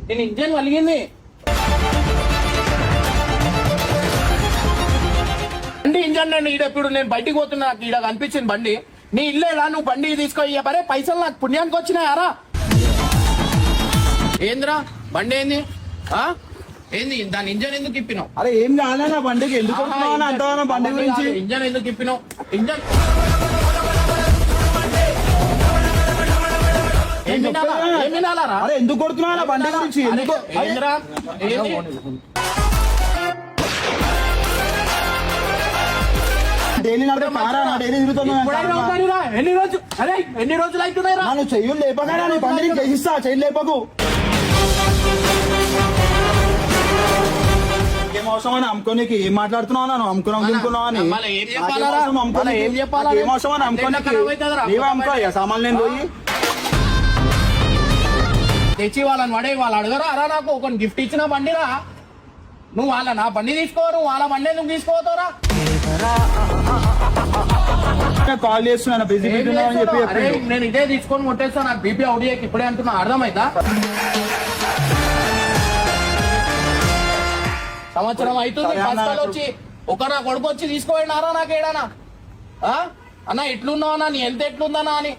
నేను ఇంజన్ వలిగింది. బండి ఇంజన్ అండి. ఈడప్పుడు నేను బయటికి పోతున్నా, నాకు ఈడ కనిపించింది బండి. నీ ఇల్లేడా, నువ్వు బండి తీసుకో. పరే పైసలు నాకు పుణ్యానికి వచ్చినాయారా? ఏందిరా బండి ఏంది? ఏంది దాని ఇంజన్ ఎందుకు ఇప్పినావు? అరే ఏం కాలేనా బండికి? ఎందుకు అంత బండి గురించి? ఇంజన్ ఎందుకు ఇప్పినావు? ఇంజన్ అరే ఎందుకు కొడుతున్నా బండి గురించి? ఎందుకు డైలీ డైలీ ఎన్ని రోజులు అవుతున్నాయి? నువ్వు చెయ్యలు లేపగా నీ బండిని చేసిస్తా. చెయ్యి లేపకు. ఏం అవసరం అని అమ్ముకోనికి? ఏం మాట్లాడుతున్నావు? నన్ను అమ్ముకున్నావు అని ఏం అవసరం అని అమ్ముకోనికి? నీవే అమ్ముకో సామాన్లు. నేను పోయి తెచ్చి వాళ్ళని పడే వాళ్ళు అడగరా? అరా నాకు ఒక గిఫ్ట్ ఇచ్చిన బండిరా. నువ్వు నా బండి తీసుకోరు, వాళ్ళ బండి నువ్వు తీసుకోతారా? కాల్ చేస్తున్నా బిజీ అని చెప్పి నేను ఇదే తీసుకొని కొట్టేస్తా. నాకు బీపీ అవుట్ చేయకి ఇప్పుడే అంటున్నా. అర్థమైందా? సంవత్సరం అవుతుంది వచ్చి ఒక నా కొడుకు వచ్చి తీసుకోండి నారా నాకు ఏడానా అన్న ఎట్లున్నావు అన్న, నీ హెల్త్ ఎట్లుందన్నా అని.